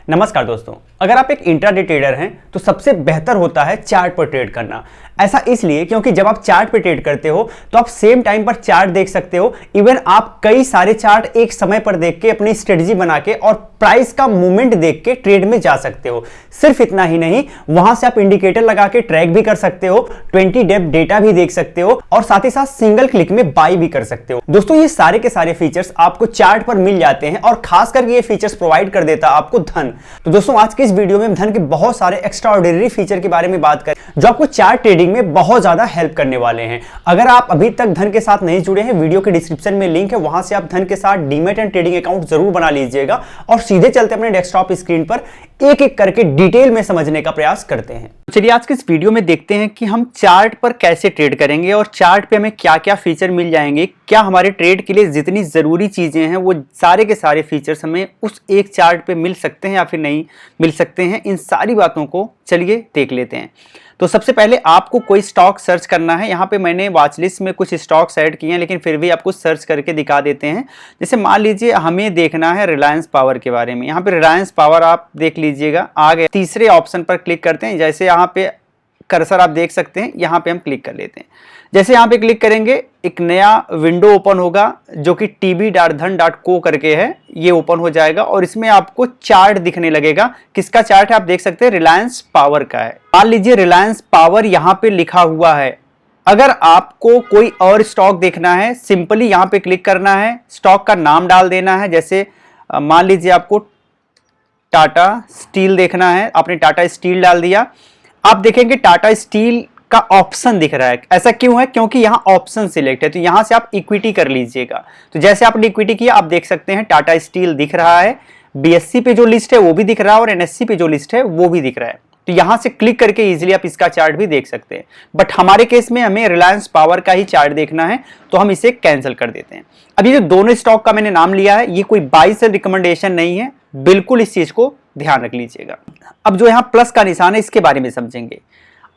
नमस्कार दोस्तों, अगर आप एक इंट्राडे ट्रेडर हैं तो सबसे बेहतर होता है चार्ट पर ट्रेड करना। ऐसा इसलिए क्योंकि जब आप चार्ट पर ट्रेड करते हो तो आप सेम टाइम पर चार्ट देख सकते हो। इवन आप कई सारे चार्ट एक समय पर देख के अपनी स्ट्रेटजी बना के और प्राइस का मूवमेंट देख के ट्रेड में जा सकते हो। सिर्फ इतना ही नहीं, वहां से आप इंडिकेटर लगा के ट्रैक भी कर सकते हो, 20 डेप्थ डेटा भी देख सकते हो और साथ ही साथ सिंगल क्लिक में बाई भी कर सकते हो। दोस्तों, ये सारे के सारे फीचर्स आपको चार्ट पर मिल जाते हैं और खास करके ये फीचर्स प्रोवाइड कर देता है आपको धन। तो दोस्तों, आज के इस वीडियो में धन के बहुत सारे एक्स्ट्राऑर्डिनरी फीचर के बारे में बात करें जो आपको चार्ट ट्रेडिंग में बहुत ज्यादा हेल्प करने वाले हैं। अगर आप अभी तक धन के साथ नहीं जुड़े हैं, वीडियो के डिस्क्रिप्शन में लिंक है, वहां से आप धन के साथ डीमैट एंड ट्रेडिंग अकाउंट जरूर बना लीजिएगा और सीधे चलते अपने डेस्कटॉप स्क्रीन पर एक एक करके डिटेल में समझने का प्रयास करते हैं। चलिए आज के इस वीडियो में देखते हैं कि हम चार्ट पर कैसे ट्रेड करेंगे और चार्ट पे हमें क्या क्या फीचर मिल जाएंगे। क्या हमारे ट्रेड के लिए जितनी जरूरी चीजें हैं वो सारे के सारे फीचर्स हमें उस एक चार्ट पे मिल सकते हैं या फिर नहीं मिल सकते हैं। इन सारी बातों को चलिए देख लेते हैं। तो सबसे पहले आपको कोई स्टॉक सर्च करना है। यहाँ पे मैंने वॉच लिस्ट में कुछ स्टॉक्स ऐड किए हैं, लेकिन फिर भी आपको सर्च करके दिखा देते हैं। जैसे मान लीजिए हमें देखना है रिलायंस पावर के बारे में। यहाँ पे रिलायंस पावर आप देख लीजिएगा, आ गए। तीसरे ऑप्शन पर क्लिक करते हैं। जैसे यहाँ पे कर्सर आप देख सकते हैं, यहाँ पे हम क्लिक कर लेते हैं। जैसे यहाँ पे क्लिक करेंगे एक नया विंडो ओपन होगा जो कि tb.dhan.co करके है, ये ओपन हो जाएगा और इसमें आपको चार्ट दिखने लगेगा। किसका चार्ट है आप देख सकते हैं, रिलायंस पावर का है। मान लीजिए रिलायंस पावर यहाँ पे लिखा हुआ है। अगर आपको कोई और स्टॉक देखना है, सिंपली यहाँ पे क्लिक करना है, स्टॉक का नाम डाल देना है। जैसे मान लीजिए आपको टाटा स्टील देखना है, आपने टाटा स्टील डाल दिया। आप देखेंगे टाटा स्टील का ऑप्शन दिख रहा है। ऐसा क्यों है? क्योंकि यहाँ ऑप्शन सिलेक्ट है, तो यहाँ से आप इक्विटी कर लीजिएगा। तो जैसे आपने इक्विटी किया, आप देख सकते हैं टाटा स्टील दिख रहा है, बीएससी पे जो लिस्ट है वो भी दिख रहा है और एनएससी पे जो लिस्ट है वो भी दिख रहा है। तो यहाँ से क्लिक करके इजीली आप इसका चार्ट भी देख सकते हैं। बट हमारे केस में हमें रिलायंस पावर का ही चार्ट देखना है, तो हम इसे कैंसिल कर देते हैं। अब ये जो दोनों स्टॉक का मैंने नाम लिया है, ये कोई बाई सेल रिकमेंडेशन नहीं है, बिल्कुल इस चीज को ध्यान रख लीजिएगा। अब जो यहाँ प्लस का निशान है, इसके बारे में समझेंगे।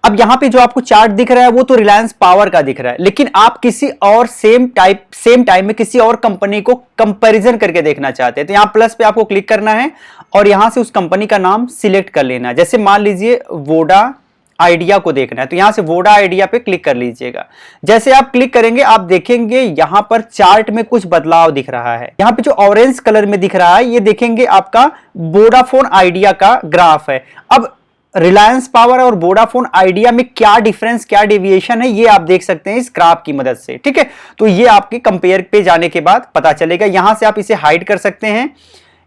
अब यहाँ पे जो आपको चार्ट दिख रहा है वो तो रिलायंस पावर का दिख रहा है, लेकिन आप किसी और सेम टाइम में किसी और कंपनी को कंपैरिजन करके देखना चाहते हैं, तो यहाँ प्लस पे आपको क्लिक करना है और यहाँ से उस कंपनी का नाम सिलेक्ट कर लेना है। जैसे मान लीजिए वोडा आइडिया को देखना है, तो यहाँ से वोडा आइडिया पे क्लिक कर लीजिएगा। जैसे आप क्लिक करेंगे, आप देखेंगे यहाँ पर चार्ट में कुछ बदलाव दिख रहा है। यहाँ पे जो ऑरेंज कलर में दिख रहा है, ये देखेंगे आपका वोडाफोन आइडिया का ग्राफ है। अब रिलायंस पावर और वोडाफोन आइडिया में क्या डिफरेंस, क्या डेविएशन है, ये आप देख सकते हैं इस ग्राफ की मदद से। ठीक है, तो ये आपके कंपेयर पे जाने के बाद पता चलेगा। यहां से आप इसे हाइड कर सकते हैं,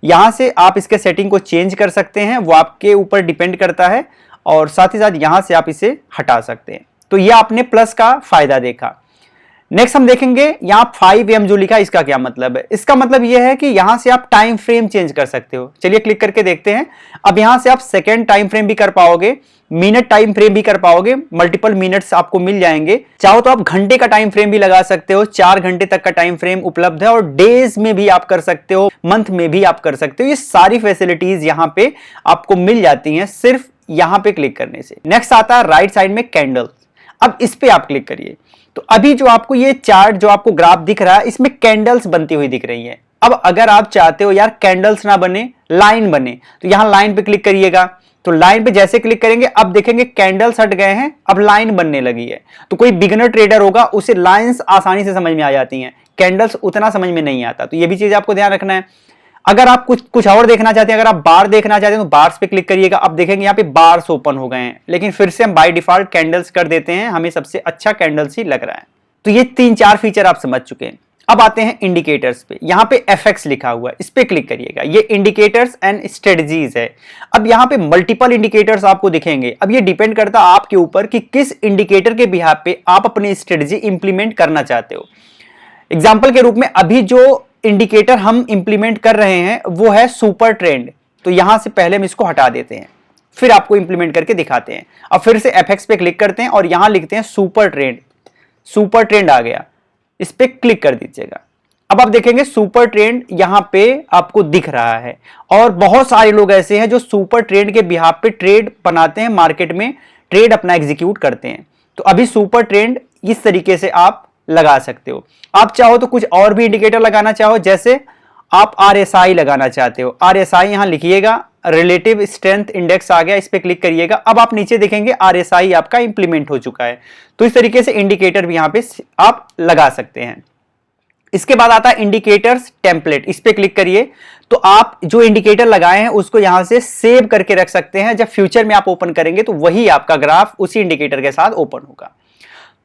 यहां से आप इसके सेटिंग को चेंज कर सकते हैं, वो आपके ऊपर डिपेंड करता है, और साथ ही साथ यहां से आप इसे हटा सकते हैं। तो ये आपने प्लस का फायदा देखा। नेक्स्ट हम देखेंगे यहाँ 5am जो लिखा है, इसका क्या मतलब है। इसका मतलब यह है कि यहां से आप टाइम फ्रेम चेंज कर सकते हो। चलिए क्लिक करके देखते हैं। अब यहां से आप सेकेंड टाइम फ्रेम भी कर पाओगे, मिनट टाइम फ्रेम भी कर पाओगे, मल्टीपल मिनट्स आपको मिल जाएंगे। चाहो तो आप घंटे का टाइम फ्रेम भी लगा सकते हो, 4 घंटे तक का टाइम फ्रेम उपलब्ध है, और डेज में भी आप कर सकते हो, मंथ में भी आप कर सकते हो। ये सारी फैसिलिटीज यहाँ पे आपको मिल जाती हैं सिर्फ यहाँ पे क्लिक करने से। नेक्स्ट आता है राइट साइड में कैंडल। अब इस पे आप क्लिक करिए, तो अभी जो आपको ये चार्ट जो आपको ग्राफ दिख रहा है, इसमें कैंडल्स बनती हुई दिख रही है। अब अगर आप चाहते हो यार कैंडल्स ना बने, लाइन बने, तो यहां लाइन पे क्लिक करिएगा। तो लाइन पे जैसे क्लिक करेंगे, अब देखेंगे कैंडल्स हट गए हैं, अब लाइन बनने लगी है। तो कोई बिगिनर ट्रेडर होगा, उसे लाइंस आसानी से समझ में आ जाती हैं, कैंडल्स उतना समझ में नहीं आता। तो ये भी चीज आपको ध्यान रखना है। अगर आप कुछ और देखना चाहते हैं, अगर आप बार देखना चाहते हैं, तो बार्स पे क्लिक करिएगा। अब देखेंगे यहाँ पे बार्स ओपन हो गए हैं, लेकिन फिर से हम बाय डिफॉल्ट कैंडल्स कर देते हैं, हमें सबसे अच्छा कैंडल्स ही लग रहा है। तो ये 3-4 फीचर आप समझ चुके हैं। अब आते हैं इंडिकेटर्स पे। यहाँ पे एफएक्स लिखा हुआ है, इस पे क्लिक करिएगा। ये इंडिकेटर्स एंड स्ट्रेटजीज है। अब यहाँ पे मल्टीपल इंडिकेटर्स आपको दिखेंगे। अब ये डिपेंड करता है आपके ऊपर कि किस इंडिकेटर के बिहाफ पे आप अपनी स्ट्रेटजी इंप्लीमेंट करना चाहते हो। एग्जाम्पल के रूप में अभी जो इंडिकेटर हम इंप्लीमेंट कर रहे हैं वो है सुपर ट्रेंड। तो यहां से पहले हम इसको हटा देते हैं, फिर आपको इंप्लीमेंट करके दिखाते हैं। अब फिर से एफएक्स पे क्लिक करते हैं और यहां लिखते हैं सुपर ट्रेंड। सुपर ट्रेंड आ गया, इस पे क्लिक कर दीजिएगा। अब आप देखेंगे सुपर ट्रेंड यहां पे आपको दिख रहा है, और बहुत सारे लोग ऐसे हैं जो सुपर ट्रेंड के बिहाफ पे ट्रेड बनाते हैं, मार्केट में ट्रेड अपना एग्जीक्यूट करते हैं। तो अभी सुपर ट्रेंड इस तरीके से आप लगा सकते हो। आप चाहो तो कुछ और भी इंडिकेटर लगाना चाहो, जैसे आप RSI लगाना चाहते हो, RSI यहां लिखिएगा, रिलेटिव स्ट्रेंथ इंडेक्स आ गया, इस पे क्लिक करिएगा। अब आप नीचे देखेंगे RSI आपका इंप्लीमेंट हो चुका है। तो इस तरीके से इंडिकेटर भी यहां पे आप लगा सकते हैं। इसके बाद आता है इंडिकेटर्स टेम्पलेट, इस पे क्लिक करिए। तो आप जो इंडिकेटर लगाए हैं उसको यहां से सेव करके रख सकते हैं। जब फ्यूचर में आप ओपन करेंगे तो वही आपका ग्राफ उसी इंडिकेटर के साथ ओपन होगा।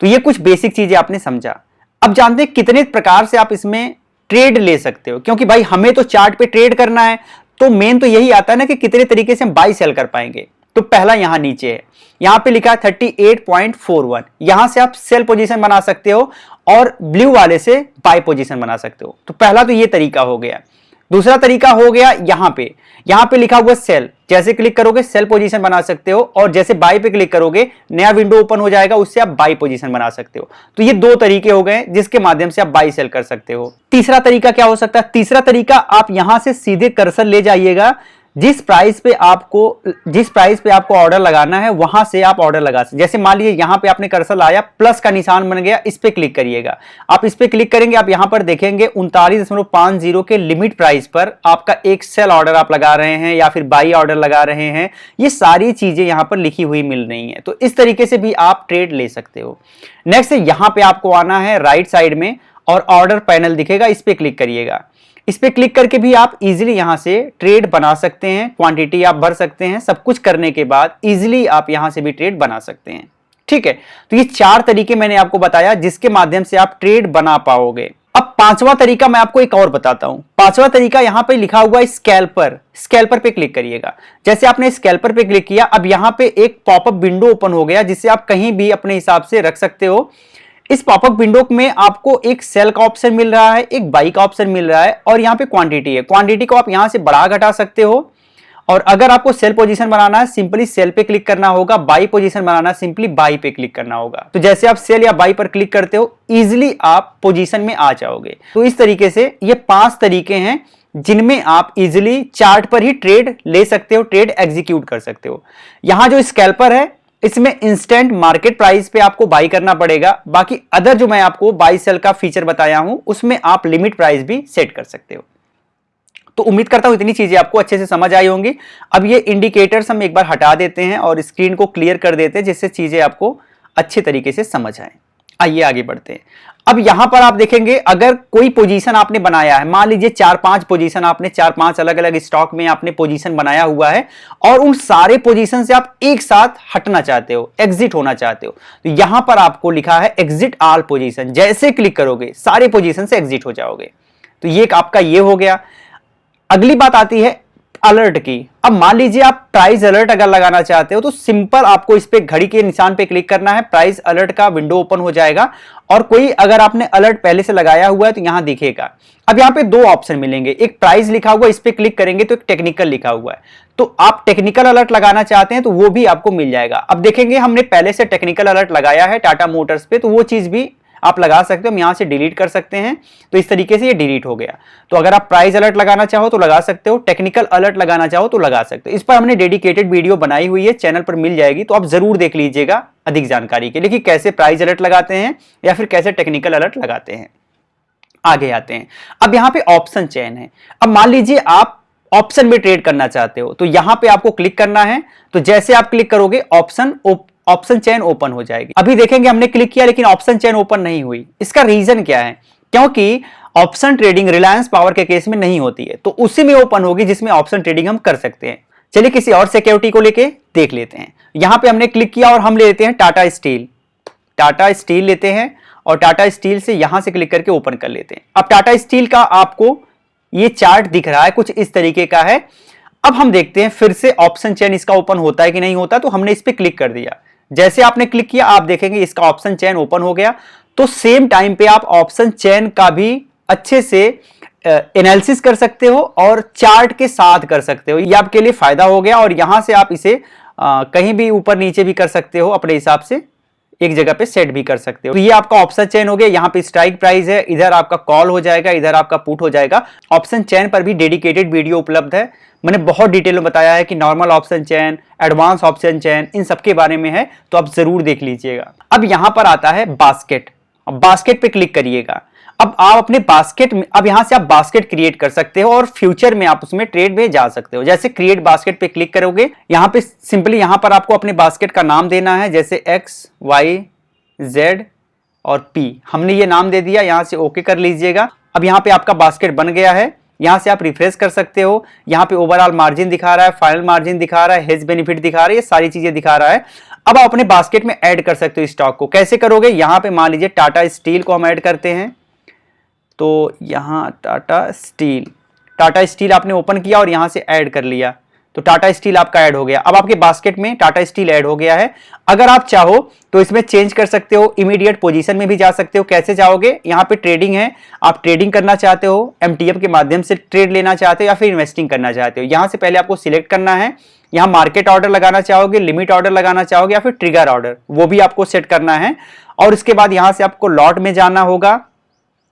तो ये कुछ बेसिक चीजें आपने समझा। अब जानते हैं कितने प्रकार से आप इसमें ट्रेड ले सकते हो, क्योंकि भाई हमें तो चार्ट पे ट्रेड करना है, तो मेन तो यही आता है ना कि कितने तरीके से हम बाई सेल कर पाएंगे। तो पहला यहां नीचे है, यहां पे लिखा है 38.41, यहां से आप सेल पोजीशन बना सकते हो और ब्लू वाले से बाई पोजीशन बना सकते हो। तो पहला तो ये तरीका हो गया। दूसरा तरीका हो गया यहां पे लिखा हुआ सेल, जैसे क्लिक करोगे सेल पोजीशन बना सकते हो, और जैसे बाई पे क्लिक करोगे नया विंडो ओपन हो जाएगा, उससे आप बाई पोजीशन बना सकते हो। तो ये दो तरीके हो गए जिसके माध्यम से आप बाई सेल कर सकते हो। तीसरा तरीका क्या हो सकता है? तीसरा तरीका, आप यहां से सीधे कर्सर ले जाइएगा, जिस प्राइस पे आपको ऑर्डर लगाना है वहां से आप ऑर्डर लगा सकते। जैसे मान लीजिए यहां पे आपने कर्सर लाया, प्लस का निशान बन गया, इस पे क्लिक करिएगा। आप इस पे क्लिक करेंगे, आप यहां पर देखेंगे 39.50 के लिमिट प्राइस पर आपका एक सेल ऑर्डर आप लगा रहे हैं या फिर बाई ऑर्डर लगा रहे हैं। ये सारी चीजें यहां पर लिखी हुई मिल रही है। तो इस तरीके से भी आप ट्रेड ले सकते हो। नेक्स्ट यहां पे आपको आना है राइट साइड में और ऑर्डर पैनल दिखेगा, इस पे क्लिक करिएगा। इस पे क्लिक करके भी आप इजीली यहां से ट्रेड बना सकते हैं, क्वांटिटी आप भर सकते हैं। सब कुछ करने के बाद इजीली आप यहां से भी ट्रेड बना सकते हैं। ठीक है, तो ये 4 तरीके मैंने आपको बताया जिसके माध्यम से आप ट्रेड बना पाओगे। अब 5वां तरीका मैं आपको एक और बताता हूं। 5वां तरीका यहां पे लिखा हुआ है स्कैल्पर पे क्लिक करिएगा। जैसे आपने स्कैल्पर पे क्लिक किया, अब यहां पे एक पॉपअप विंडो ओपन हो गया जिसे आप कहीं भी अपने हिसाब से रख सकते हो। इस पॉपअप विंडो में आपको एक सेल का ऑप्शन मिल रहा है, एक बाई का ऑप्शन मिल रहा है, और यहाँ पे क्वांटिटी है। क्वांटिटी को आप यहां से बढ़ा घटा सकते हो। और अगर आपको सेल पोजीशन बनाना है, सिंपली सेल पे क्लिक करना होगा। बाई पोजीशन बनाना है, सिंपली बाई पे क्लिक करना होगा। तो जैसे आप सेल या बाई पर क्लिक करते हो, इजिली आप पोजीशन में आ जाओगे। तो इस तरीके से ये 5 तरीके हैं जिनमें आप इजिली चार्ट पर ही ट्रेड ले सकते हो, ट्रेड एग्जीक्यूट कर सकते हो। यहां जो स्कैल्पर है, इसमें इंस्टेंट मार्केट प्राइस पे आपको बाई करना पड़ेगा। बाकी अदर जो मैं आपको बाई सेल का फीचर बताया हूं, उसमें आप लिमिट प्राइस भी सेट कर सकते हो। तो उम्मीद करता हूं इतनी चीजें आपको अच्छे से समझ आई होंगी। अब ये इंडिकेटर्स हम एक बार हटा देते हैं और स्क्रीन को क्लियर कर देते हैं, जिससे चीजें आपको अच्छे तरीके से समझ आए। आइए आगे बढ़ते हैं। अब यहां पर आप देखेंगे, अगर कोई पोजीशन आपने बनाया है, मान लीजिए 4-5 पोजीशन आपने 4-5 अलग अलग स्टॉक में आपने पोजीशन बनाया हुआ है, और उन सारे पोजीशन से आप एक साथ हटना चाहते हो, एग्जिट होना चाहते हो, तो यहां पर आपको लिखा है एग्जिट ऑल पोजीशन। जैसे क्लिक करोगे सारे पोजीशन से एग्जिट हो जाओगे। तो ये आपका ये हो गया। अगली बात आती है अलर्ट की। अब मान लीजिए आप प्राइस अलर्ट अगर लगाना चाहते हो, तो सिंपल आपको इस पे घड़ी के निशान पे क्लिक करना है, प्राइस अलर्ट का विंडो ओपन हो जाएगा। और कोई अगर आपने अलर्ट पहले से लगाया हुआ है तो यहां दिखेगा। अब यहां पे 2 ऑप्शन मिलेंगे, एक प्राइस लिखा हुआ, इस पे क्लिक करेंगे तो एक टेक्निकल लिखा हुआ है। तो आप टेक्निकल अलर्ट लगाना चाहते हैं तो वो भी आपको मिल जाएगा। अब देखेंगे हमने पहले से टेक्निकल अलर्ट लगाया है टाटा मोटर्स पे, तो वो चीज भी आप लगा सकते हो। हम यहां से डिलीट कर सकते हैं। तो इस तरीके से ये डिलीट हो गया। तो अगर आप प्राइस अलर्ट लगाना चाहो तो लगा सकते हो, टेक्निकल अलर्ट लगाना चाहो तो लगा सकते हो। इस पर हमने डेडिकेटेड वीडियो बनाई हुई है, चैनल पर मिल जाएगी, तो आप जरूर देख लीजिएगा अधिक जानकारी के लिए कि कैसे प्राइस अलर्ट लगाते हैं या फिर कैसे टेक्निकल अलर्ट लगाते हैं। आगे आते हैं। अब यहां पे ऑप्शन चेन है। अब मान लीजिए आप ऑप्शन में ट्रेड करना चाहते हो, तो यहां पे आपको क्लिक करना है। तो जैसे आप क्लिक करोगे ऑप्शन चेन ओपन हो जाएगी। अभी देखेंगे हमने क्लिक किया लेकिन ऑप्शन चेन ओपन नहीं हुई। इसका रीजन क्या है? क्योंकि ऑप्शन ट्रेडिंग रिलायंस पावर के केस में नहीं होती है, तो उसी में ओपन होगी जिसमें ऑप्शन ट्रेडिंग हम कर सकते हैं। चलिए किसी और सिक्योरिटी को लेके देख लेते हैं। यहां पे हमने क्लिक किया और हम ले लेते हैं टाटा स्टील लेते हैं, और टाटा स्टील से यहां से क्लिक करके ओपन कर लेते हैं। अब टाटा स्टील का आपको ये चार्ट दिख रहा है, कुछ इस तरीके का है। अब हम देखते हैं फिर से ऑप्शन चेन इसका ओपन होता है कि नहीं होता। तो हमने इस पर क्लिक कर दिया। जैसे आपने क्लिक किया, आप देखेंगे इसका ऑप्शन चेन ओपन हो गया। तो सेम टाइम पे आप ऑप्शन चेन का भी अच्छे से एनालिसिस कर सकते हो और चार्ट के साथ कर सकते हो। ये आपके लिए फायदा हो गया। और यहां से आप इसे कहीं भी ऊपर नीचे भी कर सकते हो, अपने हिसाब से एक जगह पे सेट भी कर सकते हो। तो ये आपका ऑप्शन चेन हो गया। यहाँ पे स्ट्राइक प्राइस है, इधर आपका कॉल हो जाएगा, इधर आपका पुट हो जाएगा। ऑप्शन चेन पर भी डेडिकेटेड वीडियो उपलब्ध है। मैंने बहुत डिटेल में बताया है कि normal option chain, advance option chain, इन सब के बारे में है, तो आप जरूर देख लीजिएगा। अब यहां पर आता है बास्केट। अब बास्केट पे क्लिक करिएगा। अब आप अपने बास्केट में, अब यहां से आप बास्केट क्रिएट कर सकते हो और फ्यूचर में आप उसमें ट्रेड में जा सकते हो। जैसे क्रिएट बास्केट पे क्लिक करोगे, यहां पे सिंपली यहां पर आपको अपने बास्केट का नाम देना है, जैसे एक्स वाई जेड और पी, हमने ये नाम दे दिया, यहां से ओके कर लीजिएगा। अब यहां पे आपका बास्केट बन गया है, यहां से आप रिफ्रेश कर सकते हो। यहां पे ओवरऑल मार्जिन दिखा रहा है, फाइनल मार्जिन दिखा रहा है, हेज बेनिफिट दिखा रहा है, ये सारी चीजें दिखा रहा है। अब आप अपने बास्केट में ऐड कर सकते हो स्टॉक को। कैसे करोगे, यहां पे मान लीजिए टाटा स्टील को हम ऐड करते हैं, तो यहां टाटा स्टील आपने ओपन किया और यहां से ऐड कर लिया, तो टाटा स्टील आपका ऐड हो गया। अब आपके बास्केट में टाटा स्टील ऐड हो गया है। अगर आप चाहो तो इसमें चेंज कर सकते हो, इमीडिएट पोजीशन में भी जा सकते हो। कैसे जाओगे, यहां पे ट्रेडिंग है, आप ट्रेडिंग करना चाहते हो, एमटीएफ के माध्यम से ट्रेड लेना चाहते हो या फिर इन्वेस्टिंग करना चाहते हो, यहां से पहले आपको सिलेक्ट करना है। यहां मार्केट ऑर्डर लगाना चाहोगे, लिमिट ऑर्डर लगाना चाहोगे या फिर ट्रिगर ऑर्डर, वो भी आपको सेट करना है। और इसके बाद यहां से आपको लॉट में जाना होगा,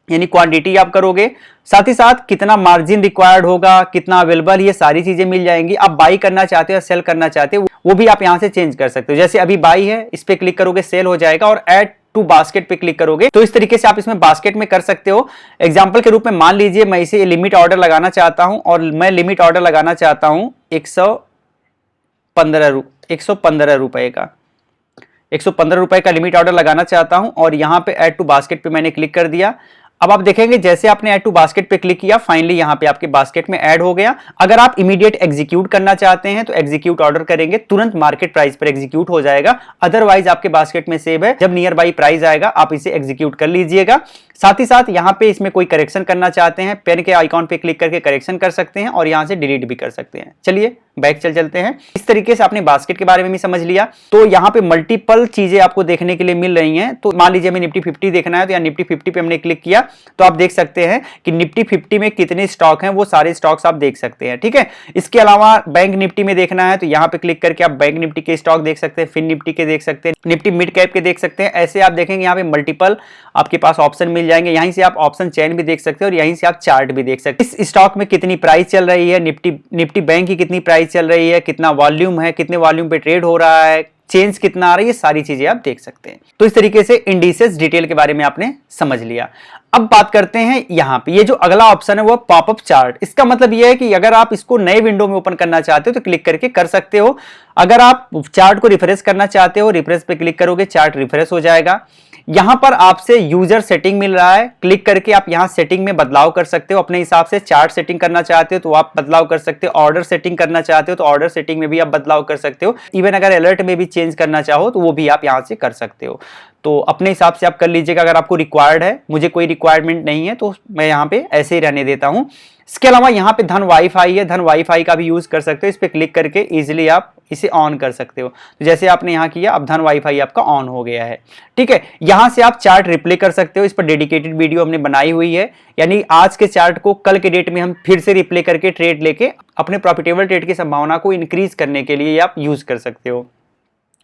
यानी क्वांटिटी आप करोगे, साथ ही साथ कितना मार्जिन रिक्वायर्ड होगा, कितना अवेलेबल, ये सारी चीजें मिल जाएंगी। आप बाई करना चाहते हो या सेल करना चाहते हो, वो भी आप यहां से चेंज कर सकते हो। जैसे अभी बाई है, इस पे क्लिक करोगे सेल हो जाएगा, और ऐड टू बास्केट पे क्लिक करोगे तो इस तरीके से आप इसमें बास्केट में कर सकते हो। एग्जांपल के रूप में मान लीजिए मैं इसे लिमिट ऑर्डर लगाना चाहता हूं, और मैं लिमिट ऑर्डर लगाना चाहता हूं 115 रुपए का, 115 रुपए का लिमिट ऑर्डर लगाना चाहता हूं, और यहां पे ऐड टू बास्केट पे मैंने क्लिक कर दिया। अब आप देखेंगे जैसे आपने ऐड टू बास्केट पे क्लिक किया, फाइनली यहां पे आपके बास्केट में ऐड हो गया। अगर आप इमीडिएट एग्जीक्यूट करना चाहते हैं तो एग्जीक्यूट ऑर्डर करेंगे, तुरंत मार्केट प्राइस पर एग्जीक्यूट हो जाएगा। अदरवाइज आपके बास्केट में सेव है, जब नियर बाई प्राइस आएगा आप इसे एग्जीक्यूट कर लीजिएगा। साथ ही साथ यहां पे इसमें कोई करेक्शन करना चाहते हैं, पेन के आइकॉन पे क्लिक करके करेक्शन कर सकते हैं, और यहां से डिलीट भी कर सकते हैं। चलिए बैक चलते हैं। इस तरीके से आपने बास्केट के बारे में भी समझ लिया। तो यहां पे मल्टीपल चीजें आपको देखने के लिए मिल रही हैं। तो मान लीजिए हमें निफ्टी 50 देखना है, तो यहाँ निफ्टी 50 पे हमने क्लिक किया, तो आप देख सकते हैं कि निफ्टी 50 में कितने स्टॉक हैं, वो सारे स्टॉक्स आप देख सकते हैं। ठीक है, इसके अलावा बैंक निफ्टी में देखना है तो यहां पे क्लिक करके आप बैंक निफ्टी के स्टॉक देख सकते हैं, फिन निफ्टी के देख सकते हैं, निफ्टी मिड कैप के देख सकते हैं। ऐसे आप देखेंगे यहाँ पे मल्टीपल आपके पास ऑप्शन मिल जाएंगे। यहीं से आप ऑप्शन चेन भी देख सकते हैं, और यहीं से आप चार्ट भी देख सकते हैं। इस स्टॉक में कितनी प्राइस चल रही है, निफ्टी बैंक की कितनी प्राइस चल रही है, कितना वॉल्यूम है, कितने वॉल्यूम पे ट्रेड हो रहा है, चेंज कितना आ रहा है, ये सारी चीजें आप देख सकते हैं। तो इस तरीके से इंडिसेस डिटेल के बारे में आपने समझ लिया। अब बात करते हैं यहां पे, ये जो अगला ऑप्शन है वो पॉपअप चार्ट। इसका मतलब ये है कि अगर आप इसको नए विंडो में ओपन करना चाहते हो तो क्लिक करके कर सकते हो। अगर आप चार्ट को रिफ्रेश करना चाहते हो, रिफ्रेश पे क्लिक करोगे, चार्ट रिफ्रेश हो जाएगा। यहां पर आपसे यूजर सेटिंग मिल रहा है, क्लिक करके आप यहां सेटिंग में बदलाव कर सकते हो अपने हिसाब से। चार्ट सेटिंग करना चाहते हो तो आप बदलाव कर सकते हो, ऑर्डर सेटिंग करना चाहते हो तो ऑर्डर सेटिंग में भी आप बदलाव कर सकते हो। इवन अगर अलर्ट में भी चेंज करना चाहो तो वो भी आप यहां से कर सकते हो। तो अपने हिसाब से आप कर लीजिएगा अगर आपको रिक्वायर्ड है। मुझे कोई रिक्वायरमेंट नहीं है तो मैं यहाँ पे ऐसे ही रहने देता हूँ। इसके अलावा यहाँ पे धन वाईफाई है, धन वाईफाई का भी यूज कर सकते हो। इस पे क्लिक करके इजीली आप इसे ऑन कर सकते हो। तो जैसे आपने यहाँ किया, अब धन वाईफाई आपका ऑन हो गया है। ठीक है, यहाँ से आप चार्ट रिप्ले कर सकते हो। इस पर डेडिकेटेड वीडियो हमने बनाई हुई है, यानी आज के चार्ट को कल के डेट में हम फिर से रिप्ले करके ट्रेड लेके अपने प्रॉफिटेबल ट्रेड की संभावना को इंक्रीज करने के लिए आप यूज कर सकते हो।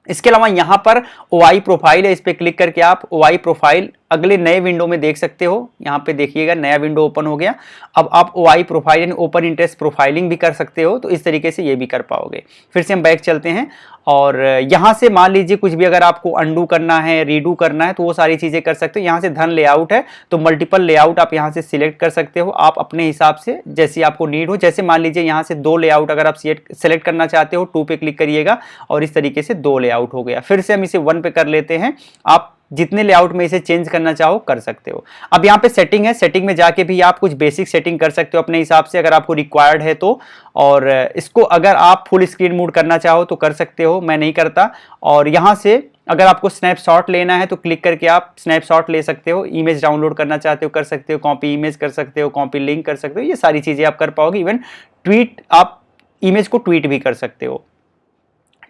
इसके अलावा यहां पर ओआई प्रोफाइल है, इस पे क्लिक करके आप ओआई प्रोफाइल अगले नए विंडो में देख सकते हो। यहां पे देखिएगा नया विंडो ओपन हो गया। अब आप ओआई प्रोफाइल यानी ओपन इंटरेस्ट प्रोफाइलिंग भी कर सकते हो, तो इस तरीके से ये भी कर पाओगे। फिर से हम बैक चलते हैं, और यहां से मान लीजिए कुछ भी अगर आपको अंडू करना है, रीडू करना है, तो वो सारी चीजें कर सकते हो। यहां से धन लेआउट है तो मल्टीपल लेआउट आप यहां से सिलेक्ट कर सकते हो, आप अपने हिसाब से जैसी आपको नीड हो। जैसे मान लीजिए यहां से 2 लेआउट अगर आप सिलेक्ट करना चाहते हो, 2 पे क्लिक करिएगा और इस तरीके से 2 लेआउट हो गया। फिर से हम इसे 1 पे कर लेते हैं। आप जितने लेआउट में इसे चेंज करना चाहो कर सकते हो। अब यहाँ पे सेटिंग है, सेटिंग में जाके भी आप कुछ बेसिक सेटिंग कर सकते हो अपने हिसाब से अगर आपको रिक्वायर्ड है तो। और इसको अगर आप फुल स्क्रीन मोड करना चाहो तो कर सकते हो, मैं नहीं करता। और यहाँ से अगर आपको स्नैपशॉट लेना है तो क्लिक करके आप स्नैपशॉट ले सकते हो। इमेज डाउनलोड करना चाहते हो कर सकते हो, कॉपी इमेज कर सकते हो, कॉपी लिंक कर सकते हो, ये सारी चीजें आप कर पाओगे। इवन ट्वीट, आप इमेज को ट्वीट भी कर सकते हो।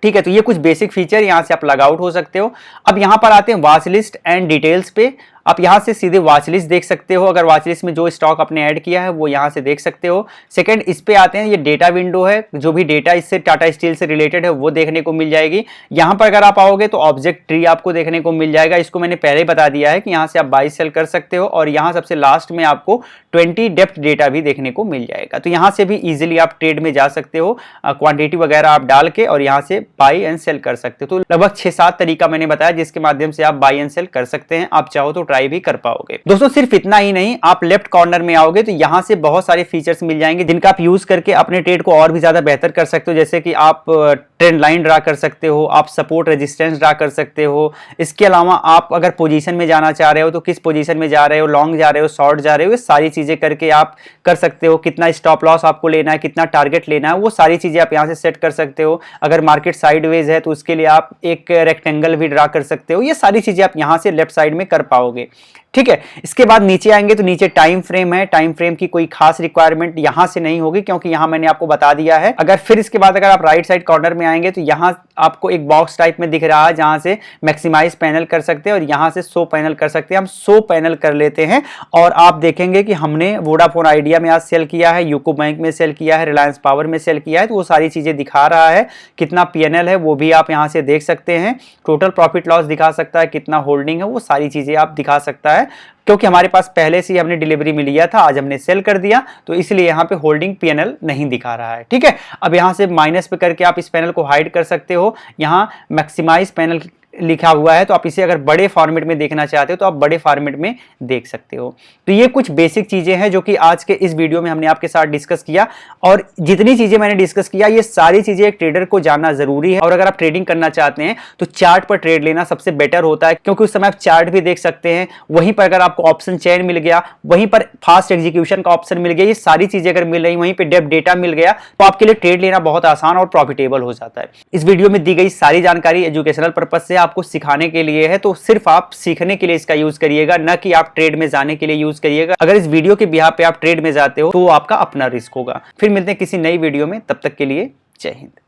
ठीक है, तो ये कुछ बेसिक फीचर यहाँ से आप लॉग आउट हो सकते हो। अब यहाँ पर आते हैं वॉच लिस्ट एंड डिटेल्स पे। आप यहाँ से सीधे वॉच लिस्ट देख सकते हो, अगर वॉच लिस्ट में जो स्टॉक आपने ऐड किया है वो यहाँ से देख सकते हो। सेकंड, इस पे आते हैं, ये डेटा विंडो है, जो भी डेटा इससे टाटा स्टील से रिलेटेड है वो देखने को मिल जाएगी। यहाँ पर अगर आप आओगे तो ऑब्जेक्ट ट्री आपको देखने को मिल जाएगा। इसको मैंने पहले ही बता दिया है कि यहाँ से आप बाई सेल कर सकते हो। और यहाँ सबसे लास्ट में आपको 20 डेप्थ डेटा भी देखने को मिल जाएगा। तो यहाँ से भी इजिली आप ट्रेड में जा सकते हो, क्वांटिटी वगैरह आप डाल के, और यहाँ से बाई एंड सेल कर सकते हो। तो लगभग 6-7 तरीका मैंने बताया जिसके माध्यम से आप बाई एंड सेल कर सकते हैं। आप चाहो तो ट्राई भी कर पाओगे। दोस्तों सिर्फ इतना ही नहीं, आप लेफ्ट कॉर्नर में आओगे तो यहां से बहुत सारे फीचर्स मिल जाएंगे जिनका आप यूज करके अपने ट्रेड को और भी ज्यादा बेहतर कर सकते हो। जैसे कि आप ट्रेंड लाइन ड्रा कर सकते हो, आप सपोर्ट रेजिस्टेंस ड्रा कर सकते हो। इसके अलावा आप अगर पोजीशन में जाना चाह रहे हो तो किस पोजीशन में जा रहे हो, लॉन्ग जा रहे हो, शॉर्ट जा रहे हो, ये सारी चीजें करके आप कर सकते हो। कितना स्टॉप लॉस आपको लेना है, कितना टारगेट लेना है, वो सारी चीजें आप यहां से सेट कर सकते हो। अगर मार्केट साइडवेज है तो उसके लिए आप एक रेक्टेंगल भी ड्रा कर सकते हो। ये सारी चीजें आप यहां से लेफ्ट साइड में कर पाओगे। ठीक है, इसके बाद नीचे आएंगे तो नीचे टाइम फ्रेम है। टाइम फ्रेम की कोई खास रिक्वायरमेंट यहां से नहीं होगी क्योंकि यहां मैंने आपको बता दिया है। अगर फिर इसके बाद अगर आप राइट साइड कॉर्नर में आएंगे तो यहां आपको एक बॉक्स टाइप में दिख रहा है जहां से मैक्सिमाइज पैनल कर सकते हैं और यहां से शो पैनल कर सकते हैं। हम शो पैनल कर लेते हैं और आप देखेंगे कि हमने वोडाफोन आइडिया में आज सेल किया है, यूको बैंक में सेल किया है, रिलायंस पावर में सेल किया है, तो वो सारी चीजें दिखा रहा है। कितना पीएनएल है वो भी आप यहां से देख सकते हैं। टोटल प्रॉफिट लॉस दिखा सकता है, कितना होल्डिंग है, वो सारी चीजें आप दिखा सकता है। क्योंकि हमारे पास पहले से ही हमने डिलीवरी में लिया था, आज हमने सेल कर दिया, तो इसलिए यहाँ पे होल्डिंग पीएनएल नहीं दिखा रहा है। ठीक है, अब यहाँ से माइनस पे करके आप इस पैनल को हाइड कर सकते हो। यहाँ मैक्सिमाइज पैनल लिखा हुआ है, तो आप इसे अगर बड़े फॉर्मेट में देखना चाहते हो तो आप बड़े फॉर्मेट में देख सकते हो। तो ये कुछ बेसिक चीजें हैं जो कि आज के इस वीडियो में हमने आपके साथ डिस्कस किया, और जितनी चीजें मैंने डिस्कस किया ये सारी चीजें एक ट्रेडर को जानना जरूरी है। और अगर आप ट्रेडिंग करना चाहते हैं तो चार्ट पर ट्रेड लेना सबसे बेटर होता है, क्योंकि उस समय आप चार्ट भी देख सकते हैं। वहीं पर अगर आपको ऑप्शन चेन मिल गया, वहीं पर फास्ट एग्जीक्यूशन का ऑप्शन मिल गया, ये सारी चीजें अगर मिल रही, वहीं पर डेप्थ डेटा मिल गया, तो आपके लिए ट्रेड लेना बहुत आसान और प्रॉफिटेबल हो जाता है। इस वीडियो में दी गई सारी जानकारी एजुकेशनल पर्पज से आपको सिखाने के लिए है, तो सिर्फ आप सीखने के लिए इसका यूज करिएगा, न कि आप ट्रेड में जाने के लिए यूज करिएगा। अगर इस वीडियो के बिहाफ पे आप ट्रेड में जाते हो तो वो आपका अपना रिस्क होगा। फिर मिलते हैं किसी नई वीडियो में, तब तक के लिए जय हिंद।